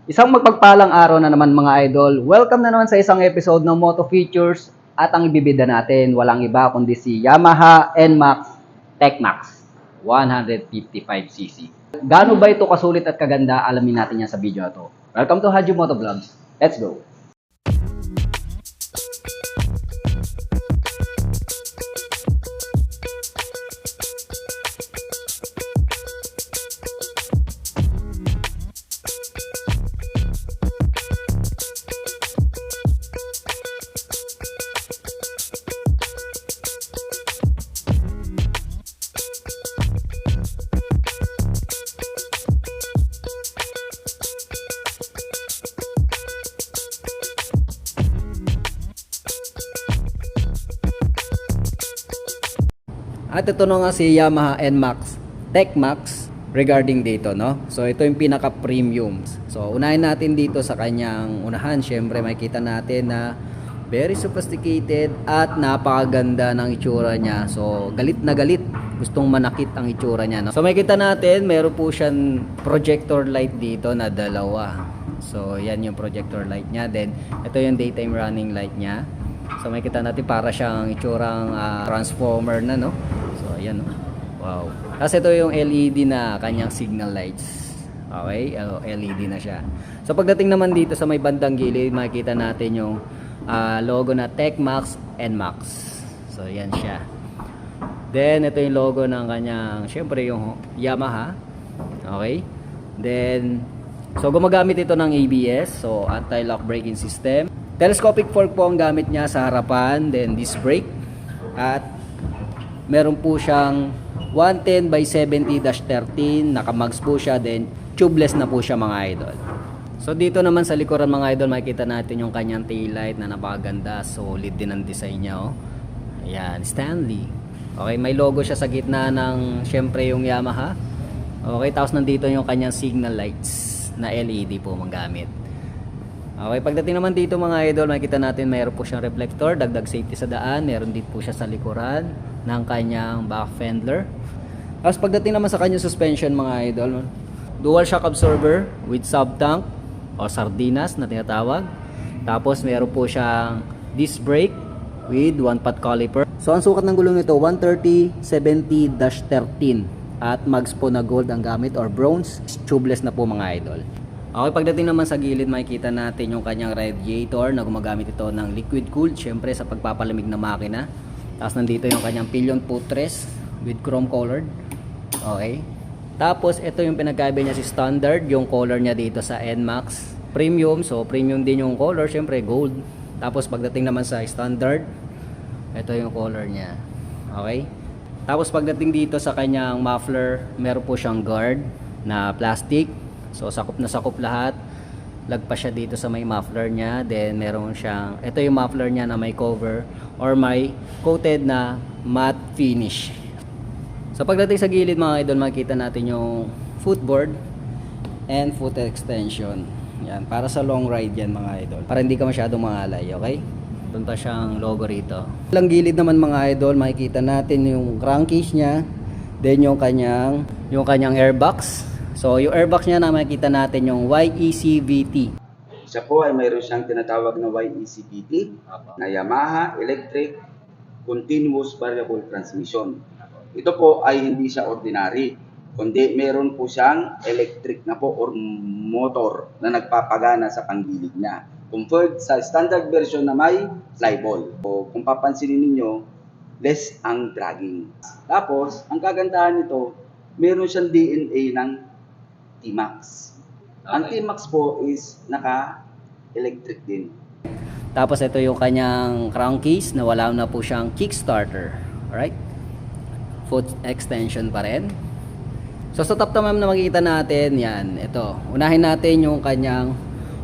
Isang magpagpalang araw na naman mga idol. Welcome na naman sa isang episode ng Moto Features at ang ibibida natin walang iba kundi si Yamaha NMAX TechMax 155cc. Gaano ba ito kasulit at kaganda? Alamin natin yan sa video na to. Welcome to Haji Moto Vlogs. Let's go! At ito na nga si Yamaha NMAX TechMax regarding dito, no? So ito yung pinaka premium. So unahin natin dito sa kanyang unahan. Syempre makikita natin na very sophisticated at napakaganda ng itsura niya. So galit na galit, gustong manakit ang itsura niya, no? So makikita natin meron po siyang projector light dito na dalawa. So yan yung projector light niya. Then ito yung daytime running light niya. So makikita natin para siyang itsurang transformer na, no? So ayan, no? Wow. Kasi ito yung LED na kanyang signal lights. Okay, LED na siya. So pagdating naman dito sa may bandang gilid, makikita natin yung logo na TechMax NMAX. So yan siya. Then ito yung logo ng kanyang, syempre yung Yamaha. Okay. Then so gumagamit ito ng ABS, so anti-lock braking system. Telescopic fork po ang gamit niya sa harapan, then disc brake. At meron po siyang 110 by 70-13, naka-mags po siya, then tubeless na po siya mga idol. So dito naman sa likuran mga idol, makikita natin yung kanyang taillight na napakaganda, solid din ang design niya, oh. Ayan, Stanley. Okay, may logo siya sa gitna ng syempre yung Yamaha. Okay, tapos nandito yung kanyang signal lights na LED po magamit. Okay, pagdating naman dito mga idol, makikita natin mayroon po siyang reflector, dagdag safety sa daan. Meron din po siya sa likuran ng kanyang back fender. Tapos pagdating naman sa kanyang suspension mga idol, dual shock absorber with sub tank o sardinas na tinatawag. Tapos meron po siyang disc brake with 1-pot caliper. So ang sukat ng gulong nito 130/70-13 at mags po na gold ang gamit or bronze. Tubeless na po mga idol. Okay, pagdating naman sa gilid, makikita natin yung kanyang radiator na gumagamit ito ng liquid cooled, syempre sa pagpapalamig na makina. Tapos nandito yung kanyang pillion footrest with chrome colored. Okay. Tapos ito yung pinagkaiba niya si standard, yung color niya dito sa NMAX premium. So premium din yung color, syempre gold. Tapos pagdating naman sa standard, ito yung color niya. Okay. Tapos pagdating dito sa kanyang muffler, meron po siyang guard na plastic. So sakop na sakop lahat. Lagpas siya dito sa may muffler niya. Then meron siyang, ito yung muffler niya na may cover or may coated na matte finish. So pagdating sa gilid mga idol, makikita natin yung footboard and foot extension. Yan, para sa long ride yan mga idol. Para hindi ka masyadong mangalay, okay? Doon pa siyang logo rito. Lang gilid naman mga idol, makikita natin yung crankcase niya. Then yung kanyang airbox. So, yung airbox niya na makikita natin yung YECVT. Siya po ay mayroon siyang tinatawag na YECVT na Yamaha Electric Continuous Variable Transmission. Ito po ay hindi siya ordinary, kundi meron po siyang electric na po or motor na nagpapagana sa panggilid niya. Compared sa standard version na may flyball. So, kung papansinin ninyo, less ang dragging. Tapos, ang kagandahan nito, meron siyang DNA ng T-Max. Ang T-Max po is naka-electric din. Tapos ito yung kanyang crankcase na wala na po siyang kickstarter. Alright? Foot extension pa rin. So sa top naman na makikita natin, yan, ito. Unahin natin yung kanyang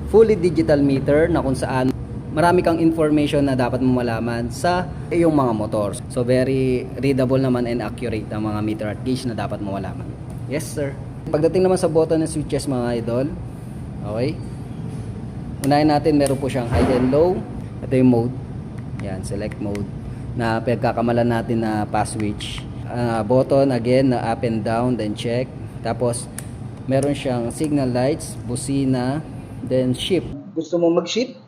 fully digital meter na kung saan marami kang information na dapat mo malaman sa iyong mga motor. So very readable naman and accurate ang mga meter at gauge na dapat mo malaman. Yes sir. Pagdating naman sa button ng switches mga idol, okay, unahin natin, meron po siyang high and low. Ito yung mode, yan, select mode na pagkakamalan natin na pass switch. Button again na up and down, then check. Tapos meron siyang signal lights, busina, then ship. Gusto mo mag-ship?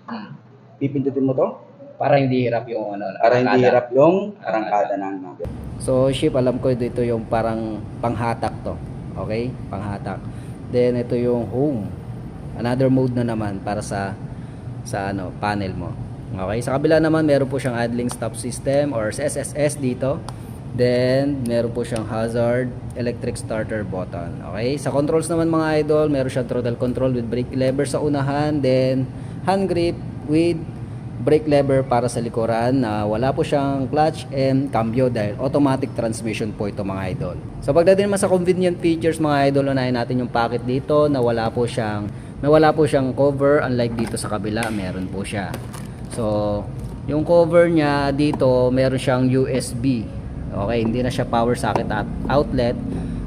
Pipindutin mo to Para hindi hirap yung ano, para hindi arangkada. hirap yung arangkada ng number. So ship, alam ko dito yung parang panghatak to. Okay? Panghatak. Then ito yung home. Another mode na naman para sa ano, panel mo. Okay? Sa kabila naman meron po siyang idling stop system or SSS dito. Then meron po siyang hazard electric starter button. Okay? Sa controls naman mga idol, meron siyang throttle control with brake lever sa unahan, then hand grip with brake lever para sa likuran na wala po siyang clutch and cambio dahil automatic transmission po ito mga idol. So pagdating naman sa convenient features mga idol, unahin natin yung packet dito na wala po siyang cover, unlike dito sa kabila meron po siya. So yung cover niya dito meron siyang USB. Okay, hindi na siya power socket at outlet.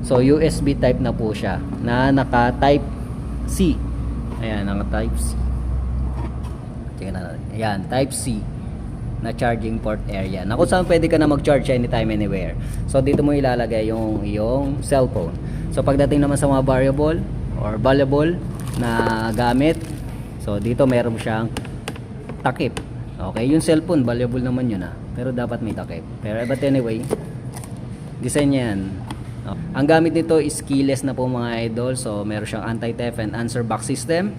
So USB type na po siya na naka type C. Ayan, naka type C. Tingnan natin. Ayan, type C na charging port area. Na kung saan pwede ka na mag-charge anytime, anywhere. So dito mo ilalagay yung iyong cellphone. So pagdating naman sa mga variable or valuable na gamit, so dito meron siyang takip. Okay, yung cellphone valuable naman yun pero dapat may takip. Pero but anyway, design niya yan. Ang gamit nito is keyless na po mga idol. So meron siyang anti-theft and answer box system.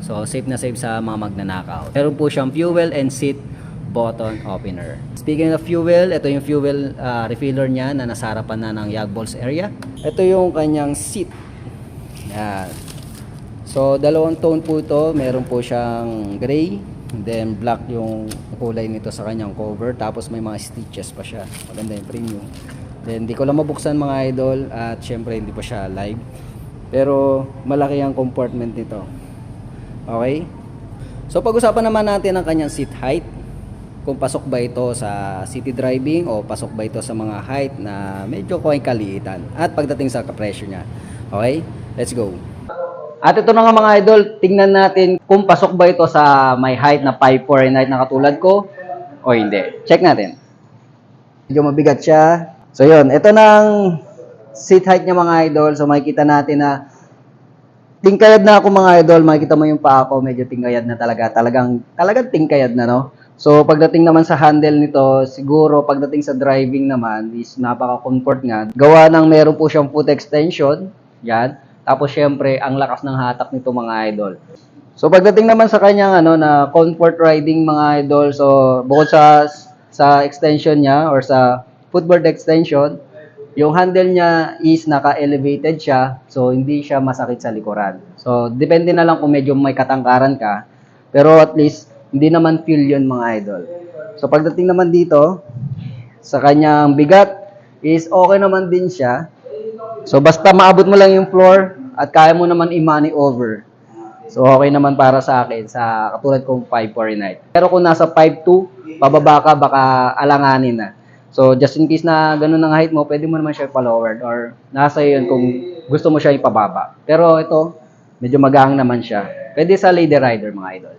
So safe na safe sa mga magnanakaw. Meron po siyang fuel and seat button opener. Speaking of fuel, ito yung fuel refiller niya na nasa harapan na ng yag balls area. Ito yung kanyang seat. Yan. So dalawang tone po ito. Meron po siyang gray, then black yung kulay nito sa kanyang cover, tapos may mga stitches pa siya. Maganda yung premium. Then di ko lang mabuksan mga idol at syempre hindi pa siya live. Pero malaki ang compartment nito. Okay? So pag-usapan naman natin ang kanyang seat height. Kung pasok ba ito sa city driving o pasok ba ito sa mga height na medyo kaliitan. At pagdating sa presyo niya. Okay? Let's go. At ito na nga mga idol, tingnan natin kung pasok ba ito sa may height na 5'4" na katulad ko o hindi. Check natin. Medyo mabigat siya. So yun, ito nang seat height niya mga idol. So makikita natin na tingkayad na ako mga idol. Makikita mo yung paa ko, medyo tingkayad na talaga. Talagang tingkayad na, no? So pagdating naman sa handle nito, siguro pagdating sa driving naman is napaka-comfort nga. Gawa ng meron po siyang foot extension. Yan. Tapos syempre, ang lakas ng hatak nito mga idol. So pagdating naman sa kanyang na comfort riding mga idol, so bukod sa extension niya or sa footboard extension, yung handle niya is naka-elevated siya, so hindi siya masakit sa likuran. So depende na lang kung medyo may katangkaran ka, pero at least hindi naman feel yun mga idol. So pagdating naman dito sa kanyang bigat is okay naman din siya. So basta maabot mo lang yung floor at kaya mo naman i-money over. So okay naman para sa akin sa katulad kong 5'4". Pero kung nasa 5'2", pababa ka baka alanganin na. So just in case na ganun ang height mo, pwede mo naman siya ipa-lowered or nasa yun kung gusto mo siya ipababa. Pero ito, medyo magaang naman siya. Pwede sa lady rider mga idol.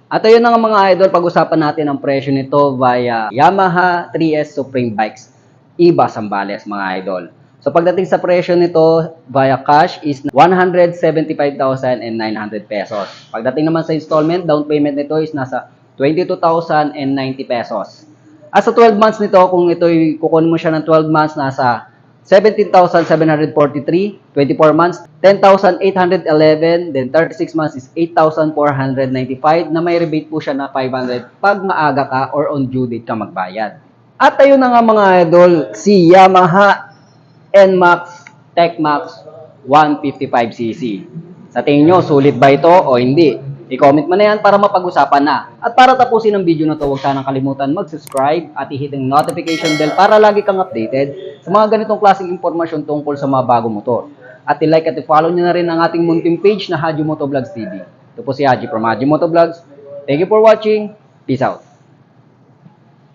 At ayun na nga mga idol, pag-usapan natin ang presyo nito via Yamaha 3S Supreme Bikes Iba Zambales mga idol. So pagdating sa presyo nito via cash is 175,900 pesos. Pagdating naman sa installment, down payment nito is nasa 22,090 pesos. At sa 12 months nito, kung ito'y kukunin mo siya ng 12 months, nasa 17,743, 24 months, 10,811, then 36 months is 8,495 na may rebate po siya na 500 pag maaga ka or on due date ka magbayad. At ayun na nga mga idol, si Yamaha NMAX TechMax 155cc. Sa tingin nyo, sulit ba ito o hindi? I-comment mo na yan para mapag-usapan na. At para tapusin ang video na to, huwag sanang kalimutan mag-subscribe at i-hit ang notification bell para lagi kang updated sa mga ganitong klaseng impormasyon tungkol sa mga bagong motor. At i-like at i-follow nyo na rin ang ating munting page na Haji Motovlogs TV. Ito po si Haji from Haji Motovlogs. Thank you for watching. Peace out.